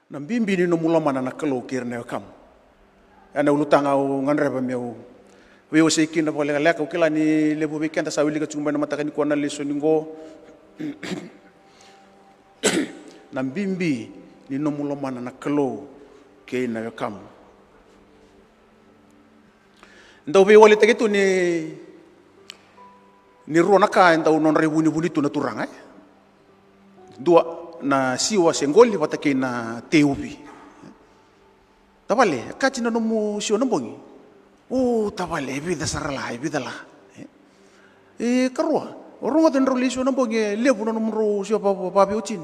na mbimbi ni no mulamana na kalo kirne kam ana ulutanga o nganreba meu we o sekina pole leka ukila ni lebu weekend sa wili ka chumba na mataka ni kona leso ningo na mbimbi ni no mulamana na kalo kirne kam ndo be wale tegetu ni ruona ka ndo non rebuni buni tu na turanga dua na siwa sengoli watake na teubi tabale kati na nomu sio nombongi tabale vida sarala vida la karua orunga den rolisio nombongi lebu no numro sio pa utin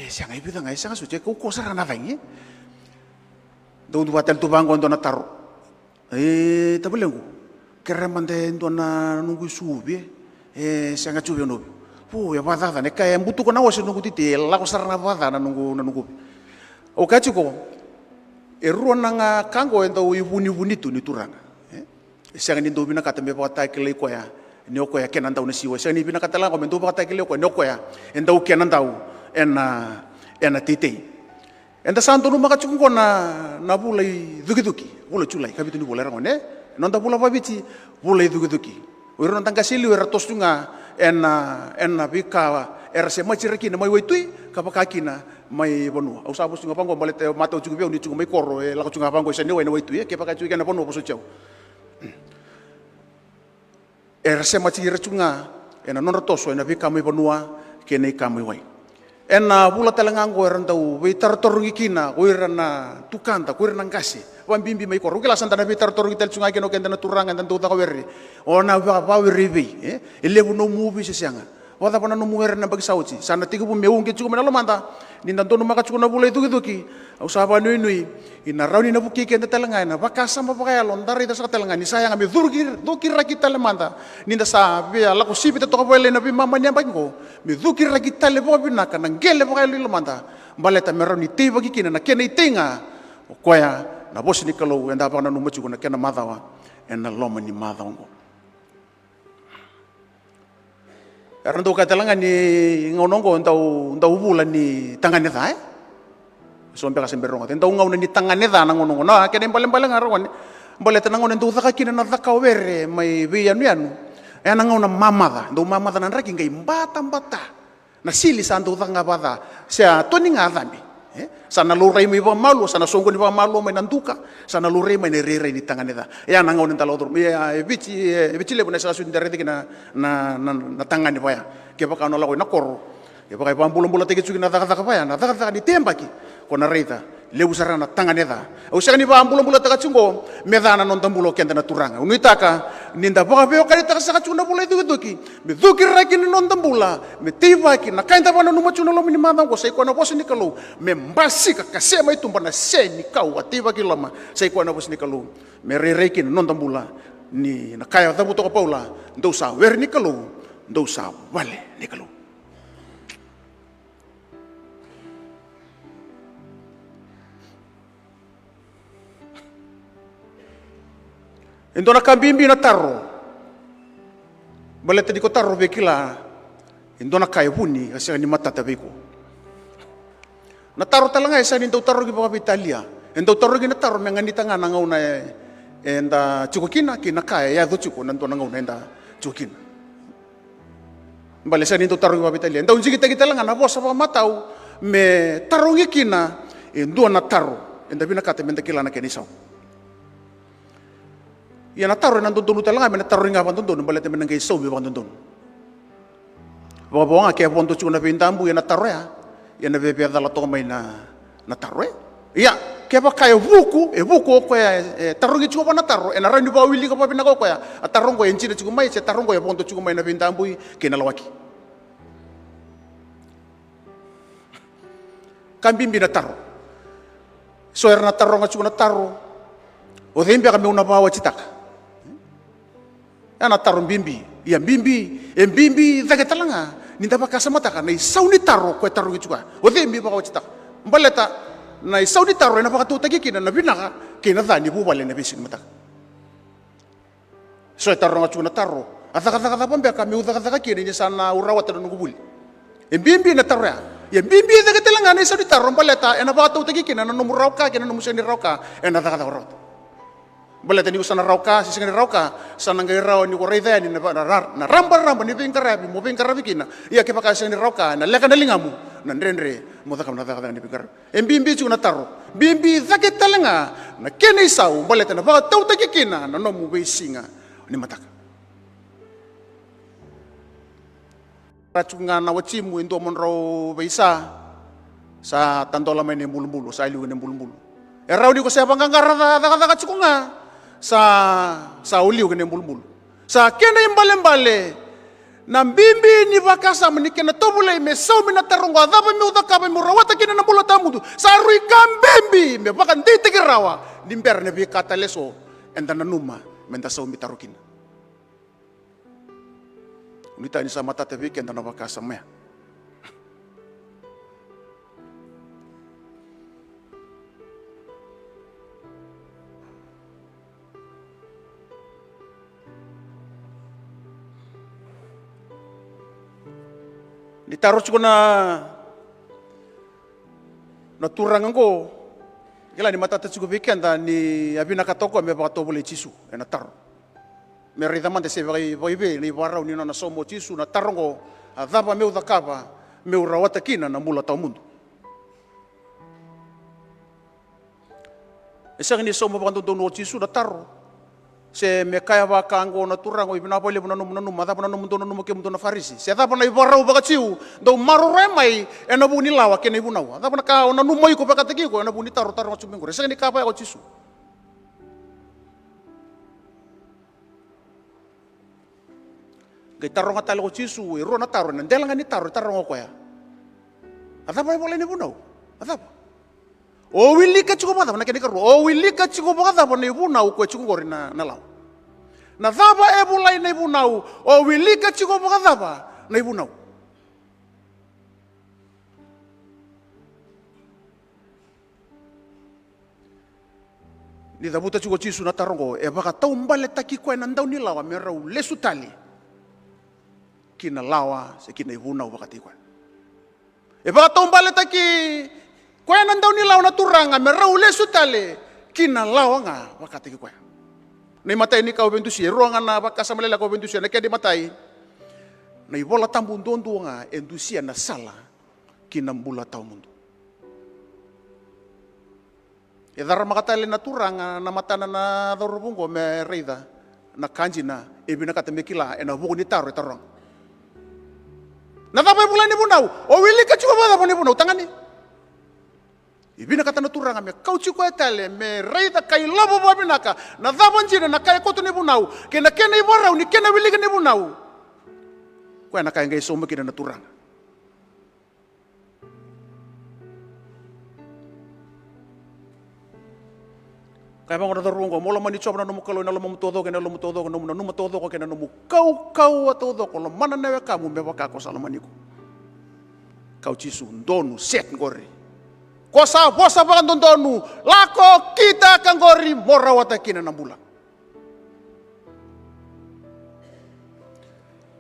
sianga vida ngai sanga suce ko sara na vangi do du watel tu bango ndo na taro tabale ngu keremande ndo na nungu subi sianga chubi no ya badada ne kaya mbutu ko na wase nungu tite la ko sarana badada nungu o kachiko ruona nga kango enda ubuni tu ni turanga sanga ni ndo bina kata me pata kele ko ya ni ko ya kenan taw na siwa sanga ni bina kata la ko me ndo pata kele ko ni ko ya enda u kenan taw ena tite enda santo no maka chuko na bulai duki bula chulai kabitu ni bula rangone nonda bula babiti bulai duki uro nantanga sili ura tostunga ena bika erse machiraki na mai waitui kapakaki na mai bonua au sabu singa pango malete mata ucu beu ni cu mai korro la cu pango sene wa waitui ke pakaki na bonua poso chau erse machiracunga ena non toso ena bika mai bonua ke nei kamai wai ena bula talangango erandau we tartorungi kina oirana tukanta kuirana ngasi wambimbi mai korro kila santana be tartorungi tel cunga ke no kenda na turanga dan tuta kaweri ona ba wiribi elebu no mubi sesianga wada pana no muher na bagi sauci sana tigu bu meung ke cukup menalo manta nindan tono maka cukup na bula itu au saba nui ina rauni na buki ke telengai na bakasa ma pakaya londari ta sa telengai ni sayang ami dukir raki telemanta ninda sa be ala ko sibi to ko bele na bi mama nya bango mi dukir raki tele bo binaka na ngele pakaya lilo manta baleta meroni te bagi kina na kena itenga koya na bosi ni kalau enda pa na no machu na kena madawa ena loma ni madawa karena tu kata langan ni ngonongko entau bulan ni tangan neta sombe kasen berong entau ngau ni tangan neta ngonongko na kene paling arawan boleh tenang entau taka kina na taka were mai bian ngau na mamada entau mamada nan raki ngai mbata na sili santu taka bata sia toni ngadami sana lurai mai ba malu sana songko ni ba malu mai nantuka sana lurai mai rere ni tangan neta ya nangau ni talodur ya bici le bona sa su ndare kina na tangan ni pa ya ke pa kana lago na kor ke pa pa bulan tege cu na taka pa ya na taka ni tembaki kona reita le usara na tangan neta usara ni ba bulan taka cungo medana non tambulo kenda na turanga unitaka ninda ba beo kali taka sa cuna bula itu me dukir raki ni non tambula me tibaki na kainta pa na numa cuna lo mini madang ko sai kona bosi ni kalau me mbasi ka kasema itu bana se ni kau atiba ki lama sai kona bosi ni kalau me rereki non tambula ni na kaya tabu to paula ndo sa wer ni kalau ndo sa wale ni kalau endo na kambimbi na taro balete di ko taro bekila endo na kaya buni kasi ni mata tabeko na taro talanga isa ni ndo taro gi baka Italia endo taro gi na taro mengani tanga na ngau na enda chukukina kina kaya ya do chuko nanto na ngau na enda chukina balesa ni ndo taro gi baka Italia endo unji kita langa na bosa pa matau me taro gi kina endo na taro enda bina kate menta kila na kenisau ya na taro nan tuntun talanga me na taro nga pantun balete men ngai so bi pantun bawa ke ponto chu na pintambu ya na taro ya na bebe dala to mai na taro ya ke ba kai vuku ko ya taro gi chu pa na taro na randu ba wili ko pa pina ko ya taro ko enchi chu mai se taro ko ya ponto chu mai na pintambu ke na lawaki kambimbi na taro so na taro nga chu na taro o thembe ka me una bawa chitaka ana taro mbimbi ya mbimbi daga talanga ninda baka samata ka nei sauni taro ko taro gichuka o thembi ba ko chita mbaleta nei sauni taro na baka tu tagi kina na binaka kina dani bu bale na bisin mata so taro ngachuna taro ataka pambe ka mi utaka kina ni sana urawat no ngubuli mbimbi na taro ya ya bimbi da ketelangan isa di tarom baleta ena ba tau tagi kina nanu rauka kina nanu seni rauka ena da kata rot baleta ni usana rauka si seni rauka sana ngai rau ni ko reida ni na ramba ni pingkarabi mo pingkarabi kina ya ke pakai seni rauka na leka na lingamu na ndrendre mo da kam na da ni pingkar bimbi chu na taro bimbi da ketelanga na kene isau baleta na ba tau tagi kina nanu mo be singa ni mataka racungan na wacimu indo monro beisa sa tantola main bulu-bulu sa ilu ne bulu-bulu erau di ko siapa ngangara da cikunga sa uliu ne bulu-bulu sa kene imbale na bimbi ni vakasa menikena tobule me so mina tarunga da ba mi udaka ba mi rawata kene na bulu tamudu sa rui kambembi me bakan tite rawa dimber ne bi kata leso endana numa menta so mi tarukina Unita ni sama tata weekend na wakasa mea. Ditaruh cukup na turangan ko. Kila ni mata cukup weekend ni abina katoko me bakato boleh cisu na taruh. Merida mande se vai ni warau ni na somo tisu na tarongo adaba meu da kava meu rawata kina na mula tau mundo esa ni somo bantu dono tisu na taro se me kaya wa kango na turango ibna pole buna no madaba no mundo no ke mundo na farisi se adaba na warau bagatiu do maru remai ena buni lawa kene ibuna adaba na ka ona no moi ko pakateki ko ena buni taro chumbengo esa ni kapa ko tisu Gai taro nga talo ko tisu, iro na taro, nandela nga ni taro nga ko ya. Adapa boleh ni bunau, adapa. O wili ka chiko bada na kene karo, o wili ka chiko bada na bunau ko chiko ngori na lao. Na daba e bulai na bunau, o wili ka chiko bada ba na bunau. Ni dabuta chiko tisu na taro ko, e baka tau mbale taki ko na ndau ni lawa merau lesu tali. Kina lawa se kina ibuna wakati kwa e baka tombale taki kwa nandau ni lawa na turanga merau le sutale kina lawa nga wakati kwa nei matai ni kau bentusi ruanga na baka samalela kau bentusi na kedi matai nei bola tambu ndondu nga endusia na sala kina mbula tau mundu e dara makatale na turanga na matana na dorobungo me reida na kanjina e bina kata mekila e na buku ni taro tarong na dapat bulan ni bunau, o wili ka cuba bada ni bunau tangani. Ibina kata naturanga me kau cuba etale me reida kai labo babinaka na dapat jina na kai koto ni bunau kena ibarau ni kena wili ni bunau. Kau na kai ngai somo kena naturanga. Kai bang ora dorungo mola mani coba na nomu kalau na lomu todo kena lomu todo kena nomu todo kena nomu kau todo kalau mana newe kamu mewa kako salamaniku. Kau cisu donu set ngori. Kosa bosa bakan donu lako kita kangori morawata kina nambula.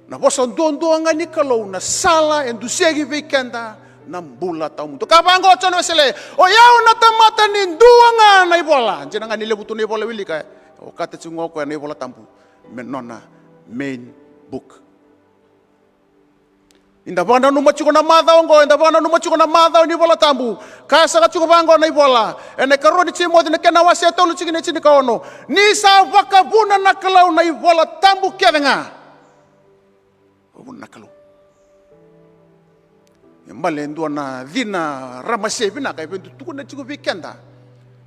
Na bosa dondo angani kalau na sala endusegi weekenda nambula tau mundo kapango chono sele o yau na tamata ni duanga na ibola jenanga ni lebutu ni ibola wili ka o kata tsungo ko na ibola tampu menona main book inda bana no machuko na madha ngo inda bana no machuko na madha ni ibola tambu kasa ka chuko bango na ibola ene karo ni chimo de kena wase tolu chikine chini ka ono ni sa wakabuna na kalau na ibola tambu kevenga obun na kalau Malendo na dina ramasebi na kay bentu tukuna chigo weekenda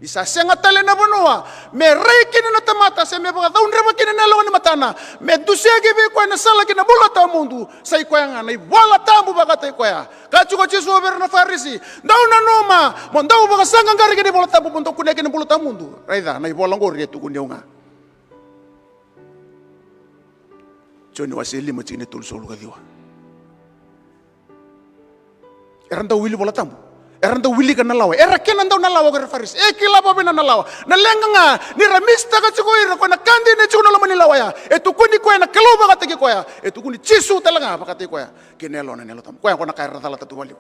isa senga tale na bonua me reiki na tamata se me baga daun rema kina na lawan matana me dusege be ko na sala kina bula ta mundu sai ko nga na wala tambu baga tay ko ya ka chigo chisu over na farisi daun na noma mon daun baga sanga ngari kina bula tambu mundu kunya kina bula ta mundu raida na bola ngori tu kunya nga joni waseli machine tul solo ga diwa Eranda wili bola tambu. Eranda wili kan nalawa. Era kenan daw nalawa ko faris. Kila pa bina nalawa. Nalenga nga ni ramista ka chikoira ko na kandi ne chuno la manilawa ya. Kuni ko na kaloba ka tigi ko ya. Kuni chisu talaga pa ka tigi ko ya. Kinelo na nelo tam. Ko ya ko na kaira tala tatu wali.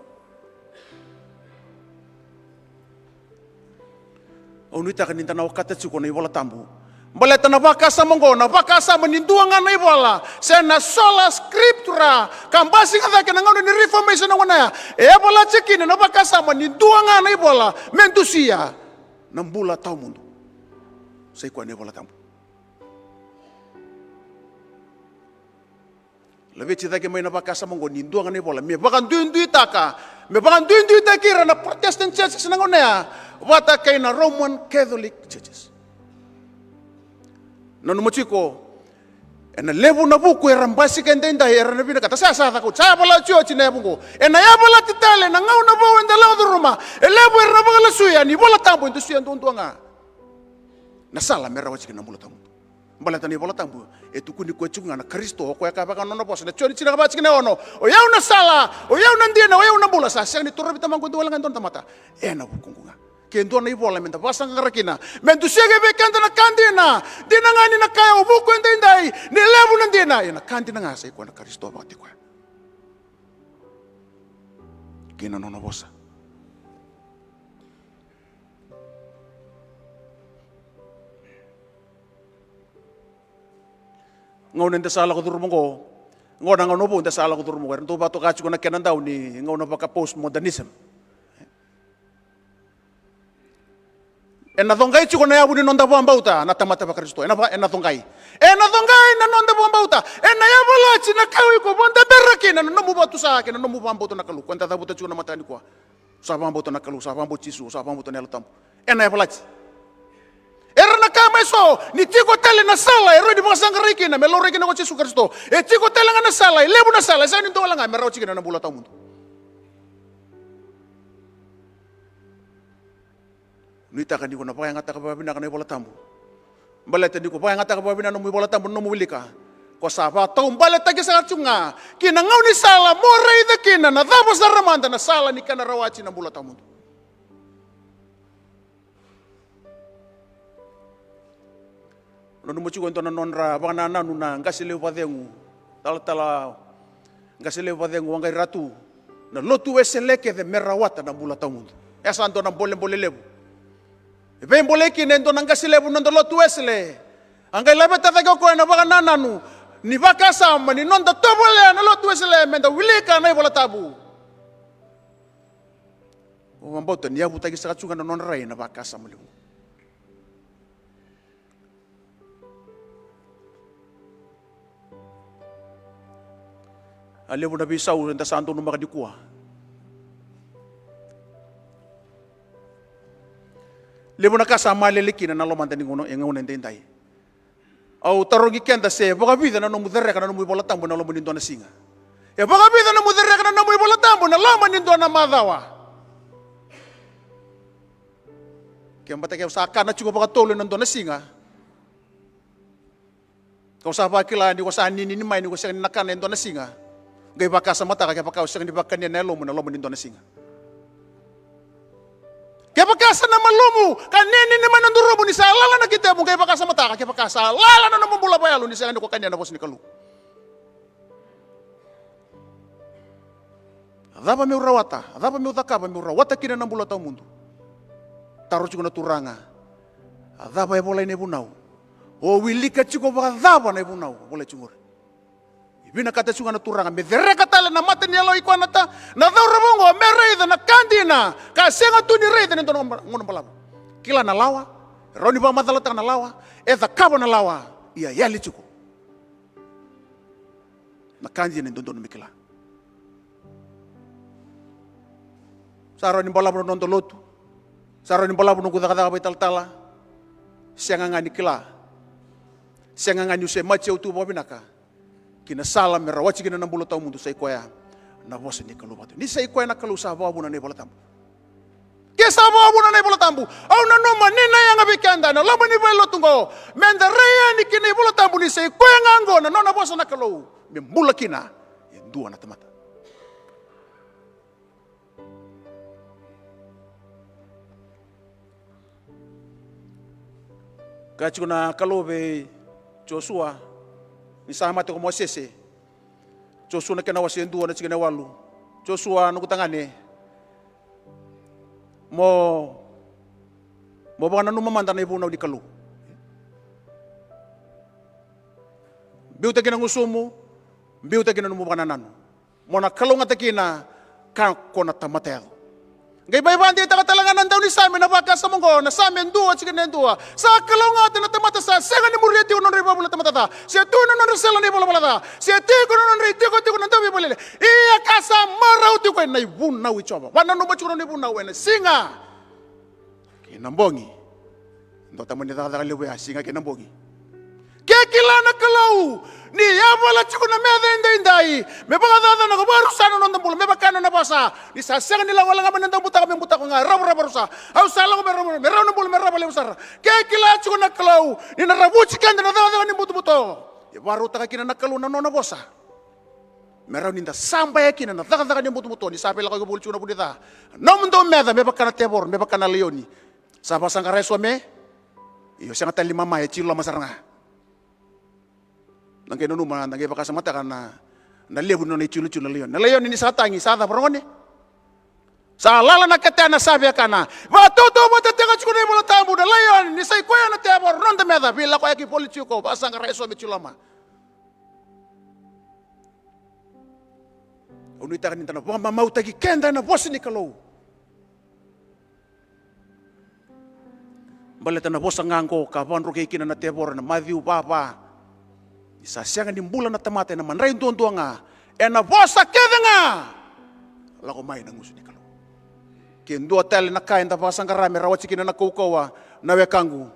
Onuita kan intana wakata chiko na ibola tambu. Baleta na vakasa mongona, vakasa maninduanga na ibola. Sena sola scriptura, kambasi kada kena ngau ni reformation na wana ya. Ebola chekine na vakasa maninduanga na ibola, mentusia nambula tau mundo. Sai kwa ibola tambu. Lewe cita ke mai na vakasa mongona ninduanga na ibola. Me bakan duindui taka, me bakan duindui takira na Protestant churches na ngona ya. Wata kay na Roman Catholic churches. Nanu machiko, ena lebu na buku erambasi kende inda era na bina kata sa ko sa bala chio chine bungo. Ena ya bala titale na ngau na bawa enda lau ruma. Lebu era bala suya ni bola tambu indu suya ndu nga. Na sala mera wachi na bola tambu. Bala tani bola tambu etu kuni ko chunga na Kristo ko ya ka baka no bosa na chori china ka bachi ne ono. O yau na sala, o yau na ndiena, o yau na bola sa ni torre bitama ko wala ngandon tamata. Ena bukunga. Kendo na ibola menta basang karakina mentu siege bekanda na kandina dina ngani na kaya ubuku endai ni lebu na dina ina kandina ngasa iko na Kristo bakti kwa kina nono bosa ngau nende sala ko durmongo ngau na ngau no nende sala ko durmongo ndo bato kachu na kenan daw ni ngau na baka postmodernism. Ena thongai chiko na yabu ni nonda bambauta na tamata ba Kristo. Ena thongai. Ena thongai na nonda bambauta. Ena yabala china kawi ko bonda beraki na nomu batu sa ke na nomu bambauta na kalu. Kwanta tabuta chiko na matani kwa. Sa bambauta na kalu, sa bambauta chisu, sa bambauta na latam. Ena yabala. Era na kama eso ni tiko tele na sala ero di basang riki na meloreki na ko chisu Kristo. E tiko tele na sala, lebu na sala, sa ni to wala nga merao chiko na bula tamundo. Nuita kan diko na paya ngata ka babina kana bola tambu. Baleta diko paya ngata ka babina no bola tambu no mulika. Ko sapa tau baleta ke sa chunga. Kina ngau ni sala morai de kina na dabo sa ramanda na sala ni kana rawachi na bola tambu. No mo chigo ntona nonra bana nanu na ngasile padengu. Tala ngasile padengu wangai ratu. Na lotu eseleke de merawata na bola tambu. Esa ndo na bole lebu. Vem boleki nendo nangasile bunondo lotu esle. Angai lebe tafego ko na baka nananu. Ni baka sama ni nondo tobole na lotu esle menda wilika na bola tabu. O mambota ni abu tagi sakatsuga na nonrai na baka sama limu. Alebu na bisau nda santo no makadikua. Lebu na kasama lelekina na lomanda ni ngono engone ndendai. Au tarogi kenda se boga vida na no mudere kana no bola tambo na lomo ni ndona singa. E boga vida na mudere kana no bola tambo na lomo ni ndona madawa. Kembata ke usaka na chugo boga tolo na ndona singa. Kau sapa kila ni wasani ni mai ni wasani nakana ndona singa. Gai baka samata ka baka usang ni bakanya na lomo ni ndona singa. Kaya pakasa na malumu, kanini ni manandurubo ni sa alala na kita mo, kaya pakasa mataka, kaya pakasa alala na naman mula bayalo ni sa ko kanya na bos ni kalu. Adaba mi urawata, adaba mi utakaba mi urawata kina na mula tao mundo. Taro chiko na turanga, adaba e bola ni bunau. O wilika chiko baka adaba na bunau, bola chungor. Ibina kata chunga na turanga, me dereka tala na mata ni alo ikuan nata, na daw rabongo, me reida na kandina, kasi nga tu ni reida nito ngono palabo. Kila na lawa, roni ba madalata na lawa, eda kaba na lawa, iya yali chiko. Na kandina nito doon mikila. Saro ni balabo nonto lotu, saro ni balabo nungu dakadaka baital tala, siya nga ni kila, siya nga ni usay machi utu babinaka. Kina sala merawachi kina na bulo tau mundo sa ikoya na bosa ni kalu batu. Ni sa ikoya na kalu sa babu na bola tambu. Ke sa babu na bola tambu. Au na noma ni na yang abikanda na lama ni bailo tungo. Menda reya ni kina bola tambu ni sa ikoya ngango na nona bosa na kalu. Membula kina yang dua na tamata. Kachu na kalu be Joshua. Nisama ko Moses Joshua na kena wasendu na chikene walu Joshua no kutangane mo Mo baka nanu mamanda na ipunaw ni kalu. Biuta kina ngusumu, biuta kina numu baka nananu. Mo na kalu nga takina, kako na tamatero. Ngay baybandi takatalangan daw ni Sami na baka sa monggo na Sami dua chicken dua sa kalonga na tamata sa sega ni muriti unon riba bula tamata si tuno non resela ni bola bala si tiko non riti ko tiko non tabi bolele iya kasa marau tiko na ibuna wichoba wana no machuno ni ibuna wena singa kinambongi ndo tamani da lewe singa kinambongi kekila na kalau ni yabala chiko na meda indai me baka da na baru sana non tambul me baka na basa ni sa sega ni la wala ngamen ndam buta kami buta ko nga rabu rusa au sala ko me rabu bul me rabu le usar kekila chiko na kalau ni na rabu chikanda na da ni butu buto baru ta kina na kalau na nona bosa me rabu ninda samba yakina na da ni butu buto ni sabe la ko bul chuna budita nom ndo meda me baka na tebor me baka na leoni sa basa ngareso me iyo sanga tali mama ya chilo masaranga nangke nunu mana nangke baka samata karena nalebu noni chulu leon. Na leon ini satangi sada perongone. Salala na ketana sabe kana. Va toto bota tega chukune bola tambu na leon ni sai koya na tebor non de meda bila koya ki politiko basa ngareso be chulama. Unu ita kanita na bomba mauta ki kenda na bosi ni kalau. Baleta na bosa ngangko ka bonro ke kina na tebor na Matthew papa. Isa siya nga nimbula na tamate na manray tuwa nga. E na bosa keda nga. Lako may nanguso ni kalu. Kendo tali na kain tapasang karami rawat sikina na kukawa na wekangu.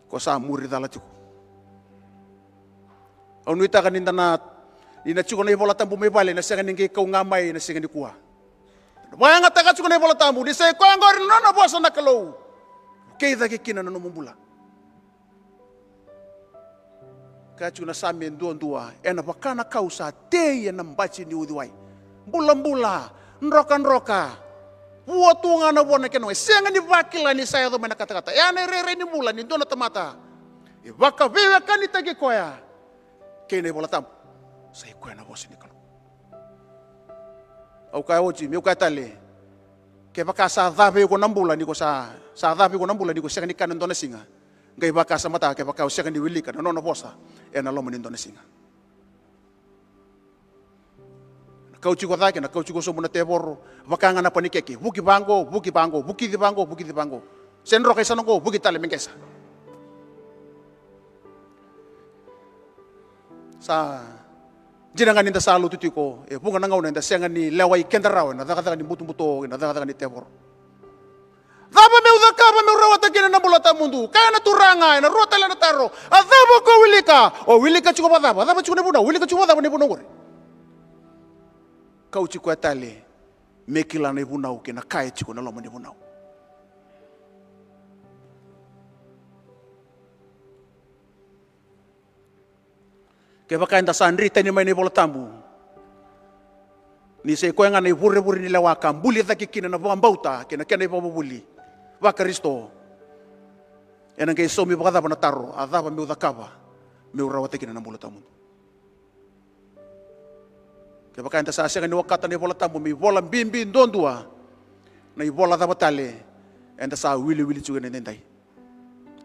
Ko sa muri dala tiko. Onu ita kaninda na inachuko na ibola tambu may bali na siya nga ikaw ngamay na siya nga nikuha. Waya nga taka chuko na ibola tambu. Di sa ikaw ang gawin na bosa na kalu. Keda kikina na numumbula. Kachu na Sami ndua ena bakana kausa te na mbachi ni udhiwai mbula nroka buatunga na bona kenwe senga ni vakila ni saya do mena kata-kata ya ne rere ni mula ni dona tamata e vaka vive kani tagi koya kene bola tam sai koya na bosi ni kalo au kai oji mi kai tale ke vaka sa dhabe ko nambula ni ko sa dhabe ko nambula ni ko senga ni kanon dona singa ngai baka sa mata ke baka usia ni wilika na nona bosa ena lomo ni ndone singa kau chiko dake na kau chiko so muna tebor baka ngana panikeke buki bango buki di bango senro kaisa nongo buki tale mengkesa sa jinangan inda salu tutiko e bunga nangau na senga ni lewai kendaraw na daka ni butu na daka ni tebor Daba me udakaba me rawata kina na bulata mundu. Kaya na turanga na rota la na taro. Adaba ko wilika. O wilika chiko badaba. Adaba chiko na buna. Wilika chiko badaba ni buna ngore. Kau chiko atale. Mekila na buna uke na kaya chiko na loma ni buna. Kaya baka inda sanrita ni may ni bola tambu. Ni se ko nga ni bure ni lawaka. Mbuli ta kikina na bambauta. Kina kena ipabubuli. Va Kristo. Ena kay so mi baka na taro, adaba mi udakaba. Mi urawate kina na mula tamu. Kaya baka enta sa siya ni wakata ni bola tamu mi bola bimbi ndondua. Na ibola da batale. Enta sa wili chuga nendai.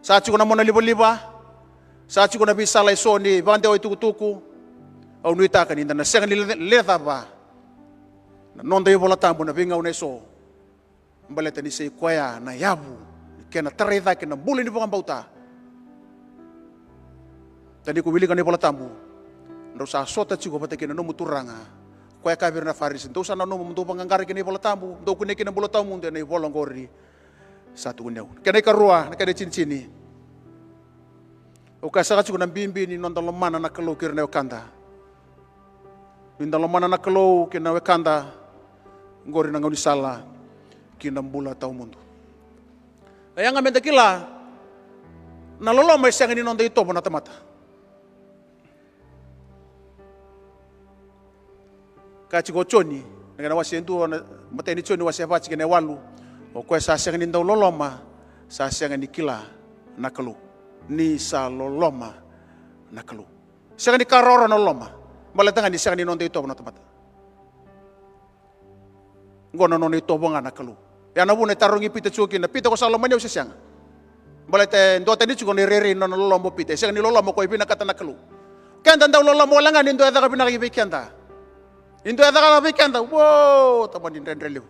Sa chuga na mona liba. Sa chuga na bisala so ni bande o tuku. Au nuita kaninda na siya ni leta ba. Na nonda ibola tamu na bingaw na so. Baleta ni sei koya na yabu kena tereda kena buli ni bukan bauta tadi ko wili kan ni bola tambu ndo sa sota chigo bata kena no muturanga koya kabir na faris ndo sa no mutu pangangar kena bola tambu ndo kune kena bola tambu ndo na bola ngori satu kuneu kena karua na kena cincini o kasaka chigo na bimbi ni nonda lomana na kalo kirna kanda ninda lomana na kalo kena kanda ngori na ngoni sala kinambula tau mundo. Ayang nga mendakila, nalolomay siya nga ninonda ito mo natamata. Kachiko choni, nagana wasi entu, matay ni choni wasi apachi kene walu, o kwe sa siya nga nindaw loloma, sa siya nga nikila nakalu. Ni sa loloma nakalu. Siya nga ni karora loloma, malata nga ni siya nga ninonda ito mo natamata. Ngono no ito mo nga nakalu. Ya na bune tarungi pita chuki na pita ko sa lomanya usisang. Balete ndo tani chuko ni rere no lolombo pita. Sing ni lolombo ko ibina kata nakalu. Kanda ndaw lolombo langan indo ada ka binaki bikenda. Indo ada ka bikenda. Wow, taban din rendrelu.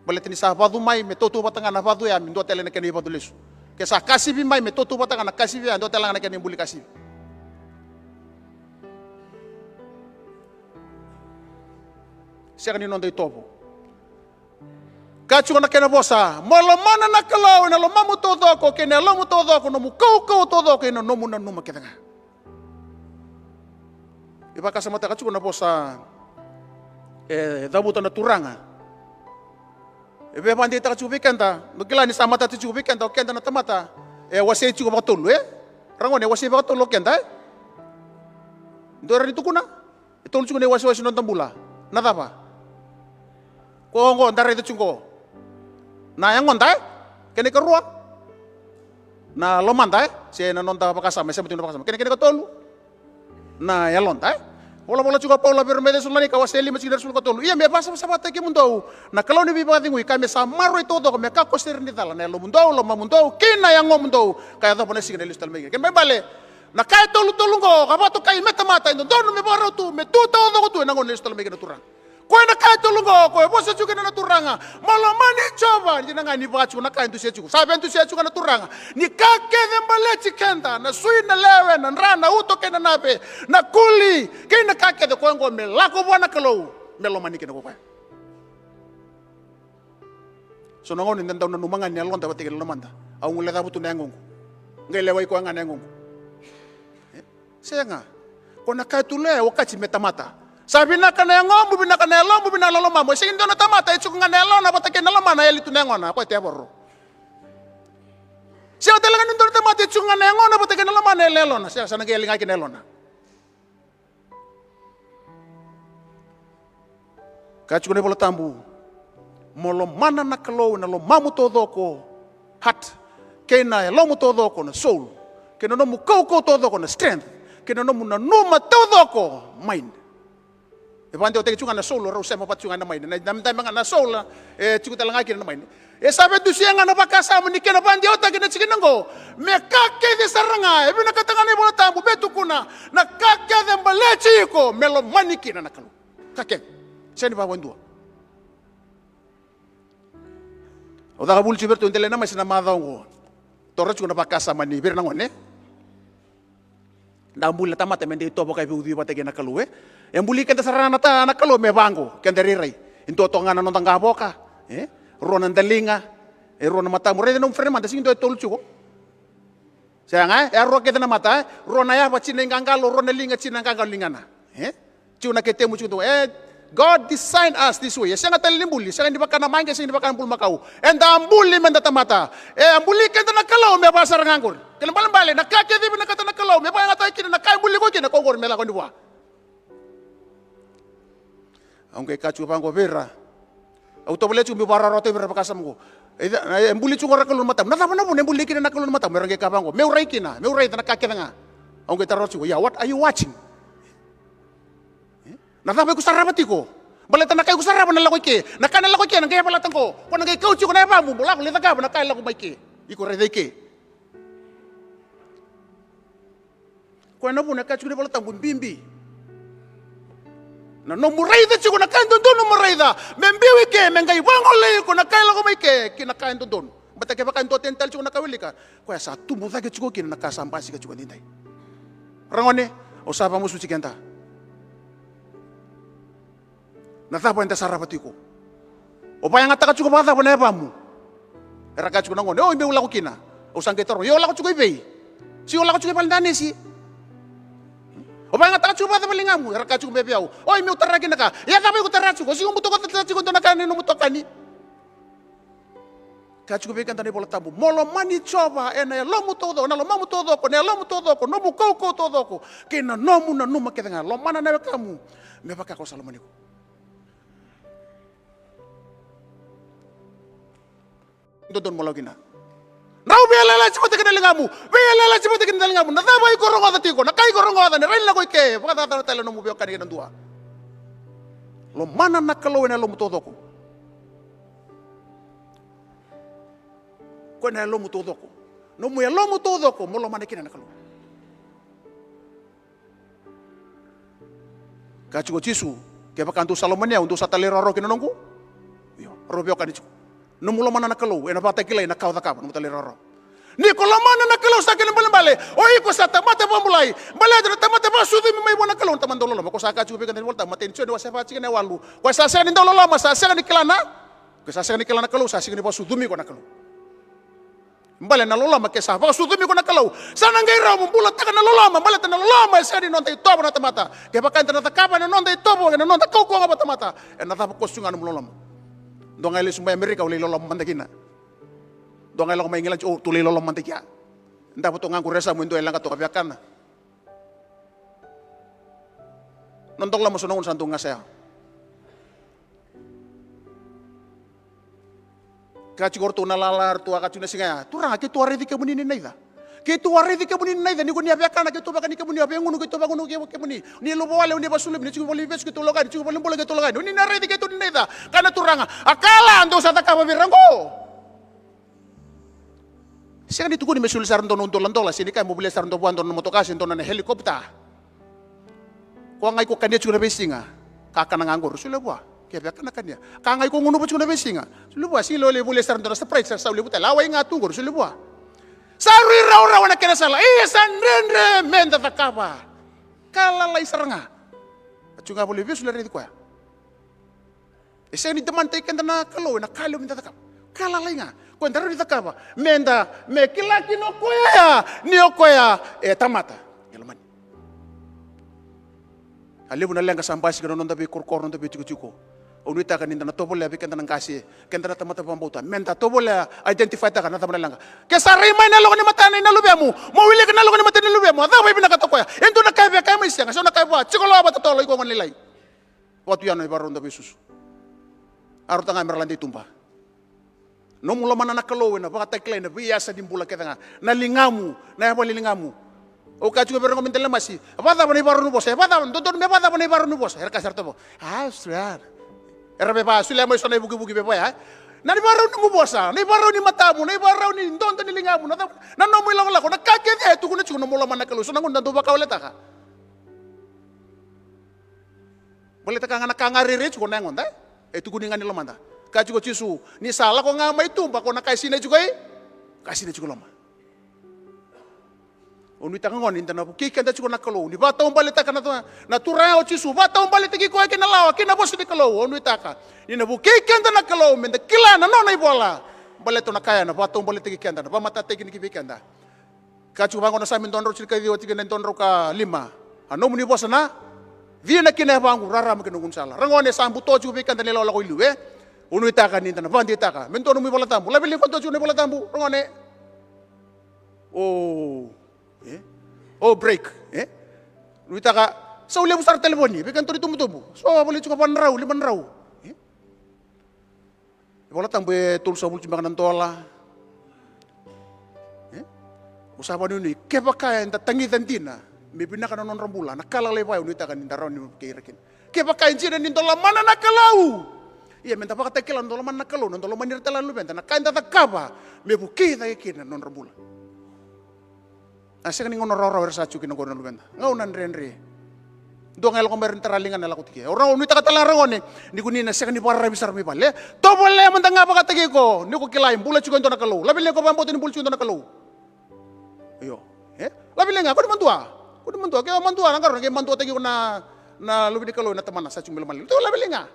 Balete ni sa fadu mai metotu batanga na fadu ya ndo tele na kani fadu lesu. Ke sa kasibi mai metotu batanga na kasibi ya ndo tele na kani mbuli kasibi. Sing ni nondo itopo. Kachu na kena bosa, molo mana na kalau na lo mamu todo ko kena lo mu todo ko no mu kau todo ko no mu na numa kedanga. Iba kasa mata kachu na bosa dabuta na turanga. Ebe pandi ta kachu vikenda, no kila ni sama ta kachu vikenda kenda na tamata. Wase chu ba tolu Rangone wase ba tolu kenda. Ndora ni tukuna. Itolu chu ne wase no tambula. Nada ba? Ko ndare itu chungo. Na yang ngontai, kene kerua. Na lomantai, si na nonta pakasama, si betul pakasama. Kene ketolu. Na ya lontai. Bola juga Paula bermeda sulani kawaseli masih dari sul ketolu. Iya me pasa sabata ke mundau. Na kalau ni bipa tingui kami samaro itu do me ka koster ni tala na lo mundau lo mamundau kina yang ngomundau kaya to ponesi ke listal mege. Kene bale. Na kaya tolu ngo kapato kay meta mata indo dono me baro tu me tu to do tu na ngon listal mege na turang. Koe na kaya tulungo, koe bosa juga na turanga. Malamani coba, jadi ngani bacu na kaya entusia cukup. Sabe entusia juga na turanga. Ni kake dembale cikenta, na sui na lewe, na rana uto kena nabe, na kuli. Kaya na kake de koe ngo melako buana kalau melomani kena koe. So nangon ni ndandaw na numangan ni alon dapat tigil lamanda. Au ngule dapat tu nengong. Ngai lewai koe ngan nengong. Saya nga. Koe na kaya tule wakati metamata. Sabi na kanayangom, bubi na kanayalom, bubi na laloma mo. Sige ndo na tamata, ito kung kanayalom, napatakin na laman, na yalito na nga na, ako ito yabaro. Siya talaga ndo na tamata, ito kung kanayangom, napatakin na laman, na yalito na. Siya, sa nag-ialing ay kinayalito na. Kaya ko na pala tambu, molo mana na kalo, na lo mamu todo ko, hat, kaya na yalo mo todo ko na soul, kaya na mo kau todo ko na strength, kaya na mo na numa todo ko, mind. Ipante o teke chunga na soul ro sema pat chunga na main na damdam nga na soul chuku talanga kina na main sabe du siya nga na bakasa mo ni kena pande o teke na chikinango me kake de saranga ebi na katanga ni bola tambu betu kuna na kake de mbalechi ko melo maniki na nakalu kake seni ba wandua o da bul chiberto ndele na masina madongo torre chunga na bakasa mani bir nangone na mbula tamata mende to bokai biudi pateke na kalu Embuli kenta sarana ta na kalo me bango kenta rirai into to ngana non tanga boka rona ndalinga rona mata mure no frema da sindo tolu chuko sayanga ro keta na mata rona ya pachina ngangalo rona linga china ngangalo lingana chuna kete mu chuto God designed us this way sanga talimbuli sanga di bakana manga sanga di bakana pul makau enda ambuli menda mata ambuli kenta na kalo me pasar ngangor kelembalan bale na kake di na kata na kalo me pa ngata kina na kai ambuli ko kina ko gor mela ko ndiwa aunque kacu pango vera auto boleh cumi bara rote vera pakasam go embuli cungo rakalun matam na tama na bun embuli kina nakalun matam merangge kapango meurai kina meurai tana kake nga aunque tarot cungo ya what are you watching na tama ko sarabati ko bale tana kay ko saraban na lakoy ke nakana lakoy ke nangay balatan ko ko nangay kauci ko na pa mo bulak lita ka na kay lako may ke iko rede ke ko na bun kacu ni balatan bun bimbi na no muraida chico na kain don no muraida membiwi ke mengai wangole ko na kain lago mai ke kina kain don bata ke bakain to tental chico na kawilika ko ya satu muda ke chico kina na kasampasi ke chico nindai rangone o sapa musu cikenta na tapa enta sarapatiko o pa yang ataka chico bata bana pamu era ka chico ngone o imbe ula ko kina o sangketoro yo la ko chico ibe si o la ko chico palndane si o ba nga ta chupa ta balingamu raka chupa bebiau oi mi utaraki naka ya ta ko tarachu ko si umuto ko tarachu ko naka ni umuto kani ka chupa bekan tani bola tabu molo mani choba ena lo mu todo na lo mamu todo ko ne lo mu todo ko no mu ko todo ko kina no mu na numa ketanga lo mana na kamu me baka ko salomani ko dodon mologina Nau bialela cepat kenal ngamu, bialela cepat kenal ngamu. Nada baik korong ada tiko, nakai korong ada. Nerain lagu ike, bukan tata tata nomu biok kani dua. Lo mana nak kalau ena lo mutodoko. ko na lo mo todo ko no mo lo mo todo ko mo lo manekina na kalo kachu Jisu ke bakantu Salomania untuk satalera ro kina nongku yo robio kan itu no mo lo manana kalo ena bata kila ena kau takap no talera ro ni ko lo manana kalo sakene bale oi ko sa tamata pamulai bale ada tamata basudu mi mai bona kalo taman dolo ko sa kachu be kan volta maten chodo sa fa chikene walu ko sa sa ni dolo ma sa sa ni kilana ko sa sa ni kilana kalo sa chikene basudu mi ko na kalo mbale na lola make sa ba sudumi ko na kalaw sana ngai raw mo bulat ka na lola mbale ta na lola sa di non tay tobo na tamata ke bakan ta na takapa na non tay tobo na non ta ko ko ba tamata en na ta ko sunga no lola do ngai le sumba Amerika uli lola mandakina do ngai lo mai ngila o tuli lola mandakia nda boto ngangu resa mo ndo elanga to ka biakana non tong la mo sonong santu ngasea kachi gorto na lalar tua kachi na singa tu ranga ke tu aredi ke munini naida ke tu aredi ke munini naida ni ko ni abiakana ke tu bakani ke munini abengunu ke tu bakunu ke munini ni lo wale ni basule ni chiku boli ves ke tu logan chiku boli bole ke tu logan ni na aredi ke tu naida kana tu ranga akala ando sa takaba birango sega ni tu ko ni mesul sarndo non dolandola sini kai mobil sarndo buando no motokasi ndo na helikopter ko ngai ko kania chiku na besinga kakana ngangor sule bua kaya kana kanya kangai ko ngono bacuna besinga sulubwa si lole bule sarndo na surprise sa ulibuta lawai ngatungor sulubwa sarui raw na kena sala sanrenre menda takaba kala lai saranga bacunga bule bisu lari ko ya ni teman teken na kalo na kalo minta takaba kala lai nga ko ndaro di takaba menda me kilaki no koya ni okoya tamata yelman alibu na lenga sambasi kono nonda be korkor nonda be cuko Unita kan indana tobole abi kenta nangkasi kenta na tamata pambauta menta tobole identify ta kana tamana langa ke sari mai na logo ni matana na lubemu mo wili kana logo ni matana lubemu ada bai bina katokoya ento na kai be kai mai sianga so na kai bua cikolo abata tolo iko nganilai watu yano ibaro nda besusu aru tanga merlandi tumba no mulo mana na kalo na baka tekle na biasa dimbula ketanga na lingamu na yabo lingamu o ka juga berong mentele masi abata bani baro nu bos abata dodon me abata bani baro nu bos her kasar tobo sudar Erbe pa sule mo sonay bugi-bugi bepo ya. Na ni baraw ni mo bosa, ni baraw ni matamu, ni baraw ni ndonto ni lingamu, na no mo lang lako, nakakete tu kuno chuno mo laman nakaluso nangun nandu baka ulit ka. Boleh ta nga nakangari ko na ngon da. Tu kuningan ni lamanda. Ka jugo chisu, ni sala ko nga may tumba ko nakaisina jugo kasina jugo lama. Onu tangon inta na buki kanda chuko nakalo ni bata umbalita kana na turao chisu bata umbalita ki ko kina lawa kina bosu di kalo onu itaka ni na buki kanda nakalo menda kila na nona ibola baleto nakaya na bata umbalita ki kanda na ba mata teki ni ki kanda kachu bango na samin tonro chika dio tiga tonro ka 5 ano muni bosa na vi na kina bangu rara mkino gunsala rangone sambu to chu kanda ni lola ko ilu onu itaka ni na bandi itaka mentono mi bola tambu labili ko to chu ni bola tambu rangone break Luita ka sa uli mo sa telepon ni bikan to tumutubo so boleh juga 5 raw wala tambe tul sa bulti makanan tola usapan ni ke baka enta tangi tantina me pinaka non rambula nakala lewa luita kan indaro ni keirakin ke baka injina ni tola mana nakalau iya menta baka tekelan tola mana nakalau non tola manir telan lu benta nakanda takaba me buki ta kina non rambula Asik ni ngono roro versa cuki no gono lubenda. Ngaunan renre. Do ngel ko merin teralingan nela kutike. Ora unu ta katalang rangone. Ni kunina sek ni para bisar mi bale. To bole man tanga apa katagi ko. Ni ko kilaim bula cuki na kalau. Labi le ko pambo tin bula cuki na kalau. Ayo. Labi le nga ko mantua. Ko mantua ke mantua nang karon ke mantua tagi ko na lubi di kalau na tamana sa cumi lemal. To labi le nga.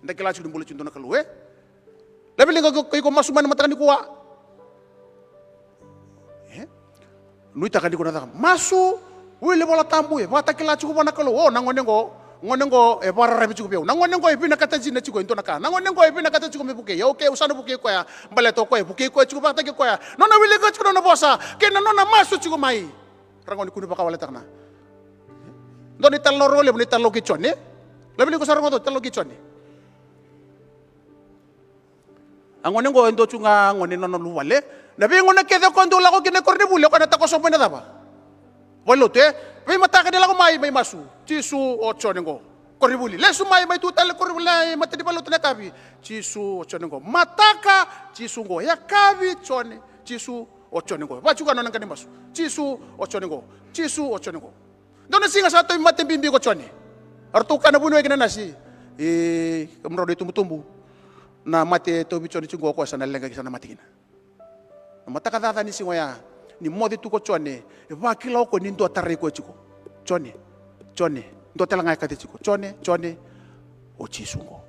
Nda kila cuki bula cuki na kalau Labi le ko masuman matakan ni kuwa. Nuita kan di kuna masu wile bola tambu bata kila cukup na kalau nangonengo para rabi cukup nangonengo ipina kata jina cukup itu naka nangonengo ipina kata cukup buke ya oke usana buke ko ya baleto ko buke ko cukup bata ko ya nona wile ko cukup na bosa kena nona masu cukup mai rangoni kuno baka wale takna doni tallo role boni tallo kichone labili ko sarango to tallo kichone angonengo endo chunga ngone nono luwale Nabi ngona kede ko ndola ko kine korne bulo kana tako so pena daba. Walo te, may mata ka nila ko may masu. Chisu 8 nengo. koribuli le sumai mai tu tale koribuli mate di balu tene kavi Jisu ochone ngo mataka Jisu ngo ya kavi chone Jisu ochone ngo ba juga nona kani masu Jisu ochone ngo Jisu ochone ngo dona singa satu mate bimbi ko chone artu kana bunu egena nasi kamro itu tumbu na mate to bichone chingo ko sana lenga sana mate kina mataka dada ni singoya ni modi tu ko chone ba kilo ko ni ndo tare ko chiko chone ndo telanga kati chiko chone o chisungo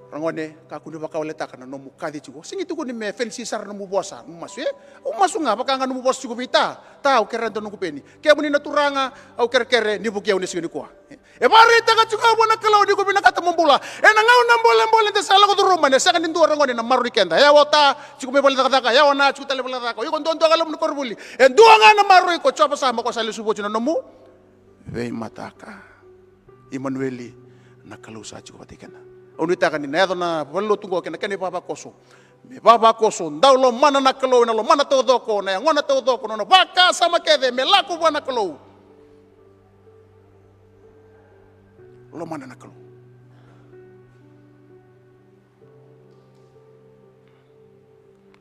rangone ka kuni baka oleta kana no mukadi chiko singi tu kuni me fensi sar no mubosa masu o masu nga baka nga no mubos chiko bita ta o kerento no kupeni ke muni naturanga au kere ni bukia uni singi ko e bari ta ka chiko bona kala di ko bina kata mombula e na ngau na mbole te sala ko do roma ne saka ni ndo rangone na maru kenda ya wota chiko me boleta ka ya wana chiko tale boleta ka yo ndo kala mun korbuli e ndo nga na maru ko chopa sama ko sale subo chino no mu vei mataka Immanueli na kalau sa chiko patikana onu taka ni na na valo tungo kena kene baba koso me baba koso ndau lo mana na kalau na lo mana todo ko na ngona todo ko no baka sama kede me laku bwana kalau lo mana na kalau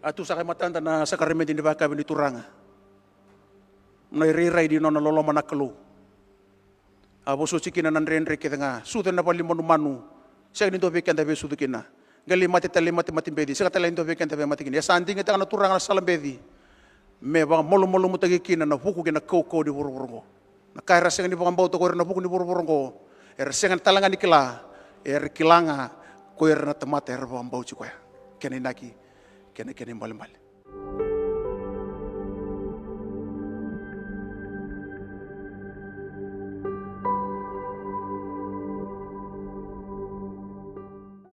atu sa matanda na sa karemedi ni baka ni turanga na rirai di nona lo mana kalau abo so cikina nan renre ke nga suda na pali manu siya nindo be kenda be sudu kina gali mati mati bedi siya tala nindo be kenda be mati kina ya sanding eta na turang na salam bedi me ba molo mutagi kina na buku kina ko di buru na kaira siya ni bang bauto ko na buku ni buru siya talanga nikila kilanga ko na temate bang bau chikoya kene naki kene mbal